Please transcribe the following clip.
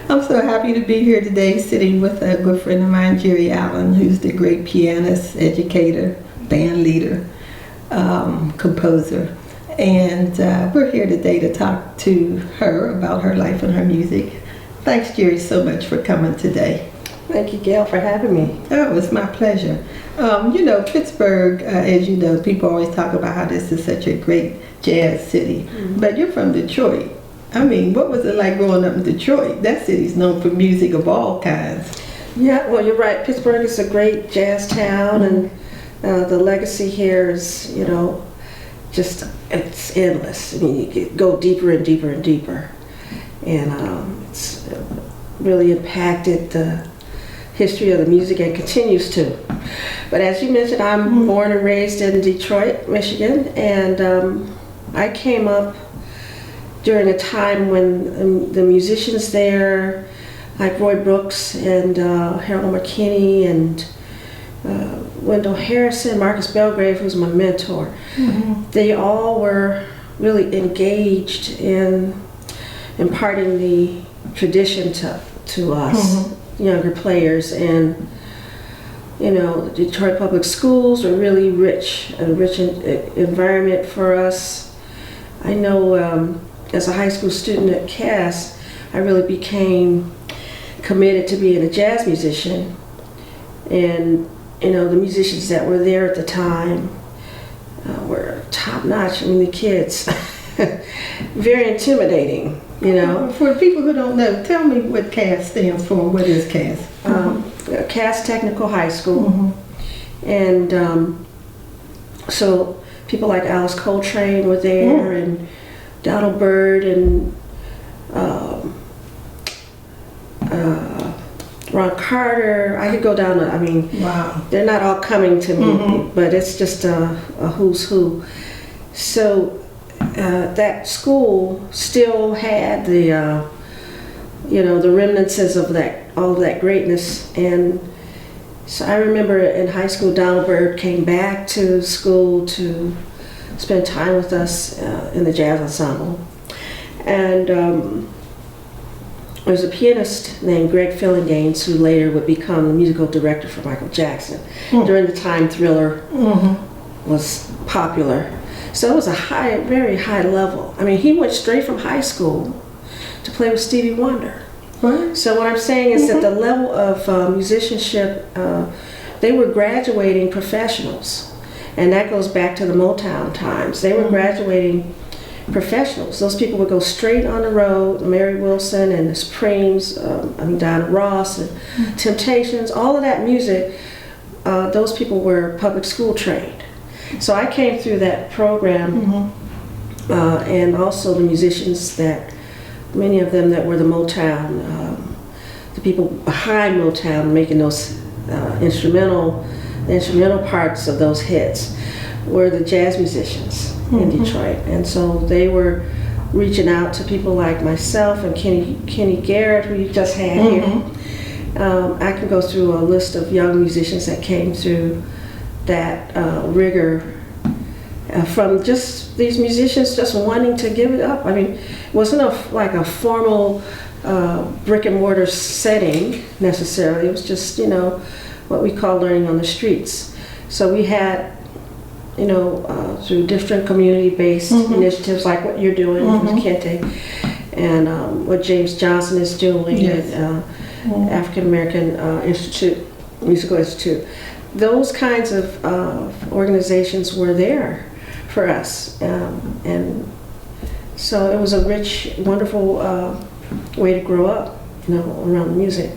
I'm so happy to be here today sitting with a good friend of mine, Geri Allen, who's the great pianist, educator, band leader, composer. And we're here today to talk to her about her life and her music. Thanks, Geri, so much for coming today. Thank you, Gail, for having me. Oh, it's my pleasure. Pittsburgh, as you know, people always talk about how this is such a great jazz city. Mm-hmm. But you're from Detroit. I mean, what was it like growing up in Detroit? That city's known for music of all kinds. Yeah, well, you're right. Pittsburgh is a great jazz town, and the legacy here is, just, it's endless. I mean, you could go deeper and deeper and deeper. And it's really impacted the history of the music and continues to. But as you mentioned, I'm born and raised in Detroit, Michigan, and I came up during a time when the musicians there, like Roy Brooks and Harold McKinney and Wendell Harrison, Marcus Belgrave, who's my mentor, they all were really engaged in imparting the tradition to us, younger players. And the Detroit public schools are really rich, a rich environment for us. I know as a high school student at Cass, I really became committed to being a jazz musician. And the musicians that were there at the time were top notch. I mean, the kids, very intimidating, For the people who don't know, tell me what Cass stands for. What is Cass? Cass Technical High School. And so people like Alice Coltrane were there, and Donald Byrd, and Ron Carter. I could go down wow. They're not all coming to me, but it's just a who's who. So that school still had the reminiscences of all of that greatness. And so I remember in high school, Donald Byrd came back to school to spend time with us in the jazz ensemble. And there was a pianist named Greg Fillinganes who later would become the musical director for Michael Jackson during the time Thriller was popular. So it was a very high level. I mean, he went straight from high school to play with Stevie Wonder. What? So what I'm saying is that the level of musicianship, they were graduating professionals. And that goes back to the Motown times. They were graduating professionals. Those people would go straight on the road. Mary Wilson and the Supremes, Diana Ross and Temptations, all of that music, those people were public school trained. So I came through that program, and also the musicians that, many of them that were the Motown, the people behind Motown making those instrumental parts of those hits were the jazz musicians in Detroit. And so they were reaching out to people like myself and Kenny Garrett, who you just had here. I can go through a list of young musicians that came through that rigor from just these musicians just wanting to give it up. I mean, it wasn't like a formal brick and mortar setting necessarily. It was just, what we call learning on the streets. So we had, through different community-based initiatives like what you're doing with Kente, and what James Johnson is doing at African American Musical Institute. Those kinds of organizations were there for us, and so it was a rich, wonderful way to grow up, around music.